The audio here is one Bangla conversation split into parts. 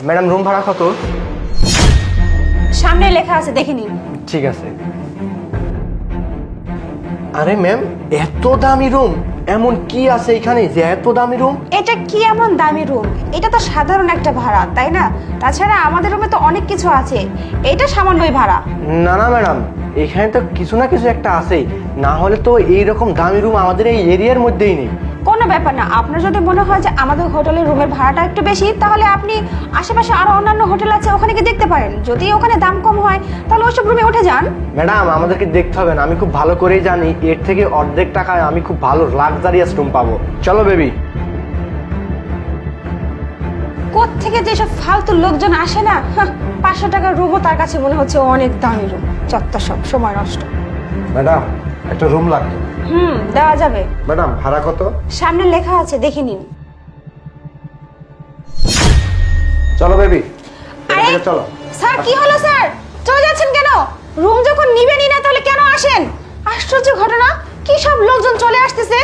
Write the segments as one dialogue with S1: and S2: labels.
S1: ম্যাডাম রুম ভাড়া কত?
S2: সামনে লেখা আছে, দেখে নিন।
S1: ঠিক আছে। আরে ম্যাম, এত দামি রুম? এমন কি আছে এখানে যে এত দামি রুম?
S2: এটা কি এমন দামি রুম? এটা তো সাধারণ একটা ভাড়া, তাই না? তাছাড়া আমাদের রুমে তো অনেক কিছু আছে, এটা সামান্যই ভাড়া।
S1: না না ম্যাডাম, এখানে তো কিছু না কিছু একটা আছেই, না হলে তো এইরকম দামি রুম আমাদের এই এরিয়ার মধ্যেই নেই।
S2: কোনো ব্যাপার না, আপনার যদি মনে হয় যে আমাদের হোটেলের রুমের ভাড়াটা একটু বেশি, তাহলে আপনি আশেপাশে আরো অন্যান্য হোটেল আছে, ওখানে গিয়ে দেখতে পারেন। যদি ওখানে দাম কম হয় তাহলে ওইসব রুমে উঠে যান।
S1: ম্যাডাম, আমাদেরকে দেখতে হবে না, আমি খুব ভালো করেই জানি এর থেকে অর্ধেক টাকায় আমি খুব ভালো লাক্সারিয়াস রুম পাবো। চলো বেবি।
S2: কোত্থেকে যে সব ফালতু লোকজন আসে না, 500 টাকার রুমও তার কাছে মনে হচ্ছে অনেক দামি রুম। চত্ব সব সময় নষ্ট।
S1: ম্যাডাম, একটা রুম লাগবে।
S2: দেওয়া যাবে।
S1: ম্যাডাম ভাড়া কত?
S2: সামনে লেখা আছে, দেখে নিন।
S1: চলো বেবি,
S2: আরে
S1: চলো।
S2: স্যার, কি হলো স্যার? চলে যাচ্ছেন কেন? রুম যখন নিবেনই না তাহলে কেন আসেন? আশ্চর্য ঘটনা, কি সব লোকজন চলে আসতেছে,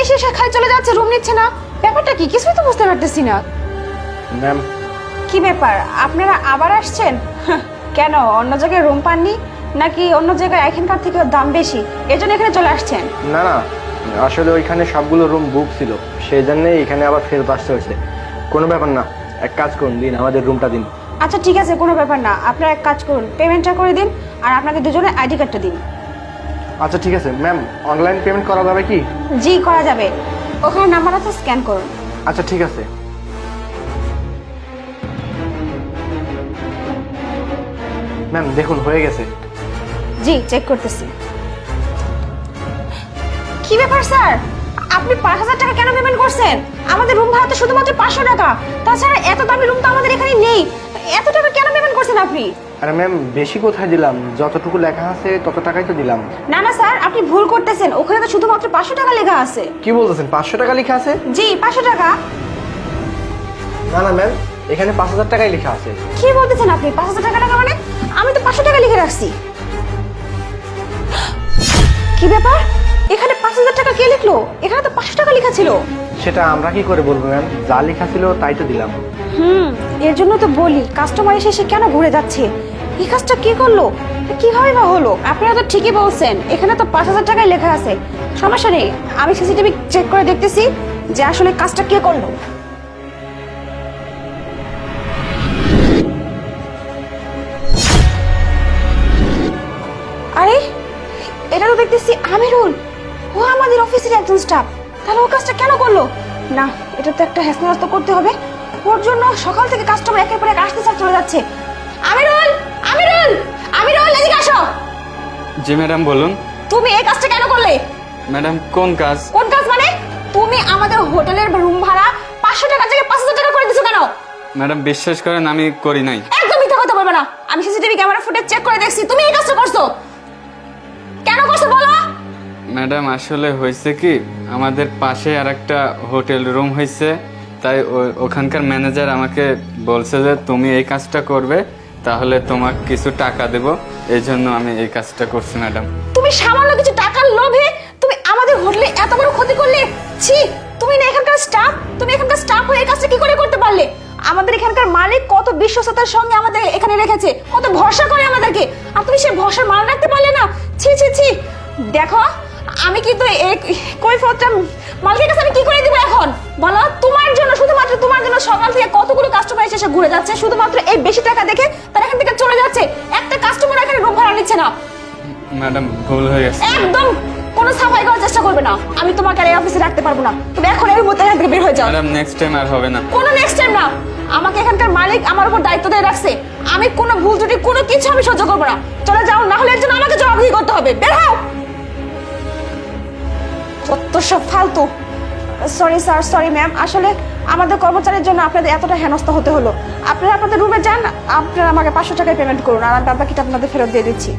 S2: এসে খালি চলে যাচ্ছে, রুম নিচ্ছে না। ব্যাপারটা কি কিছুই তো বুঝতে পারতেছি না।
S1: ম্যাম,
S2: কি ব্যাপার, আপনারা আবার আসছেন? কেন, অন্য জায়গায় রুম পাননি নাকি অন্য জায়গায় এখানকার থেকে দাম বেশি এজন্য এখানে চলে আসছেন?
S1: না না, আসলে ওইখানে সবগুলো রুম বুক ছিল, সেই জন্যই এখানে আবার ফেরত আসতে হয়েছে। কোনো ব্যাপার না, এক কাজ করুন, দিন আমাদের রুমটা দিন।
S2: আচ্ছা ঠিক আছে, কোনো ব্যাপার না, আপনারা এক কাজ করুন, পেমেন্টটা করে দিন আর আপনাদের দুজনের আইডি কার্ডটা দিন।
S1: আচ্ছা ঠিক আছে ম্যাম, অনলাইন পেমেন্ট করা যাবে কি?
S2: জি করা যাবে, ওখানে নাম্বার আছে, স্ক্যান করুন।
S1: আচ্ছা ঠিক আছে। ম্যাম দেখুন, হয়ে গেছে।
S2: জি চেক করতেছি। কি ব্যাপার স্যার, আপনি 5000 টাকা কেন পেমেন্ট করছেন? আমাদের রুম ভাড়া তো শুধুমাত্র 500 টাকা, তাছাড়া এত দামি রুম তো আমাদের এখানে নেই। এত টাকা কেন পেমেন্ট করছেন আপনি?
S1: আরে ম্যাম, বেশি কোথায় দিলাম, যতটুকু লেখা আছে তত টাকাই তো দিলাম।
S2: না না স্যার, আপনি ভুল করতেছেন, ওখানে তো শুধুমাত্র 500 টাকা লেখা আছে।
S1: কি বলতেছেন, 500 টাকা লেখা আছে?
S2: জি 500 টাকা।
S1: না না ম্যাম, এখানে 5000 টাকাই লেখা আছে।
S2: কি বলতেছেন আপনি, 5000 টাকা লেখা মানে? আমি তো 500 টাকা লিখে রাখছি। কি ব্যাপার, এখানে 5000 টাকা কে লিখলো? এখানে তো 500 টাকা লেখা ছিল।
S1: সেটা আমরা কি করে বলবো ম্যাম, যা লেখা ছিল তাই তো দিলাম।
S2: এর জন্য তো বলি, কাস্টমার এসে সে কেন ঘুরে যাচ্ছে? এই কাজটা কি করলো, কিভাবে বা হলো? আপনারা তো ঠিকই বলছেন, এখানে তো 5000 টাকাই লেখা আছে। সমস্যা নেই, আমি সিসিটিভি চেক করে দেখতেছি যে আসলে কাজটা কে করলো। আরে এটা তো দেখতেছি আমিরুল, ও আমাদের অফিসের একজন স্টাফ। তাহলে ও কাজটা কেন করলো? না, এটা তো একটা হেসনাস্ত করতে হবে। ওর জন্য সকাল থেকে কাস্টমার একের পর এক আসতে চলে যাচ্ছে। আমিরুল, আমিরুল, আমিরুল, এদিকে আসো।
S3: জি ম্যাডাম বলুন।
S2: তুমি এই কাজটা কেন করলে?
S3: ম্যাডাম কোন কাজ?
S2: কোন কাজ মানে? তুমি আমাদের হোটেলের রুম ভাড়া 500 টাকা থেকে 5000 টাকা করে দিছো কেন?
S3: ম্যাডাম বিশ্বাস করেন আমি করি নাই।
S2: একদম মিথ্যা কথা বলবে না, আমি সিসিটিভি ক্যামেরা ফুটেজ চেক করে দেখছি, তুমি এই কাজটা করছো। কেন করছো বলো?
S3: ম্যাডাম আসলে হয়েছে কি, আমাদের পাশে আরেকটা হোটেল রুম হয়েছে, তাই ওখানকার ম্যানেজার আমাকে বলছে যে তুমি এই কাজটা করবে, তাহলে তোমাকে কিছু টাকা দেব, এই জন্য আমি এই কাজটা করছি ম্যাডাম।
S2: তুমি সামান্য কিছু টাকার লোভে তুমি আমাদের হোটেলে এত বড় ক্ষতি করলে? ছি, তুমি না এখানকার স্টাফ, তুমি এখানকার স্টাফ হয়ে এই কাজটা কি করে করতে পারলে? আমাদের এখানকার মালিক কত বিশ্বস্ততার সঙ্গে আমাদের এখানে রেখেছে, কত ভরসা করে আমাদেরকে, আর তুমি সেই ভরসা মান রাখতে পারলে না? ছি ছি ছি। দেখো, আমি কিন্তু এই কৈফিয়তটা মালিকের কাছে আমি কি করে দিব এখন বলো? তোমার জন্য, শুধুমাত্র তোমার জন্য সকাল থেকে কতগুলো কাস্টমার এসে ঘুরে যাচ্ছে, শুধুমাত্র এই বেশি টাকা দেখে তারা এখান থেকে চলে যাচ্ছে। একটা কাস্টমার এখানে রুম ভাড়া নিচ্ছে না।
S3: ম্যাডাম ভুল হয়ে গেছে।
S2: একদম কোনো সাফাই করার চেষ্টা করবে না, আমি তোমাকে আর এই অফিসে রাখতে পারবো না। তুমি এখন এর মধ্যে এখান থেকে বের হয়ে যাও।
S3: ম্যাডাম নেক্সট টাইম আর হবে না।
S2: কোনো নেক্সট টাইম না, আমাকে এখানকার মালিক আমার উপর দায়িত্ব দিয়ে রাখছে, আমি কোনো ভুল ত্রুটি কোনো কিছু আমি সহ্য করবো না। চলে যাও, না হলে এর জন্য আমাকে জবাবদিহি করতে হবে। বের হও। কত সব ফালতু। সরি স্যার, সরি ম্যাম, আসলে আমাদের কর্মচারীর জন্য আপনাদের এতটা হেনস্থা হতে হলো। আপনারা আপনাদের রুমে যান, আপনারা আমাকে 500 টাকায় পেমেন্ট করুন, আর আমি বাকিটা আপনাদের ফেরত দিয়ে দিচ্ছি।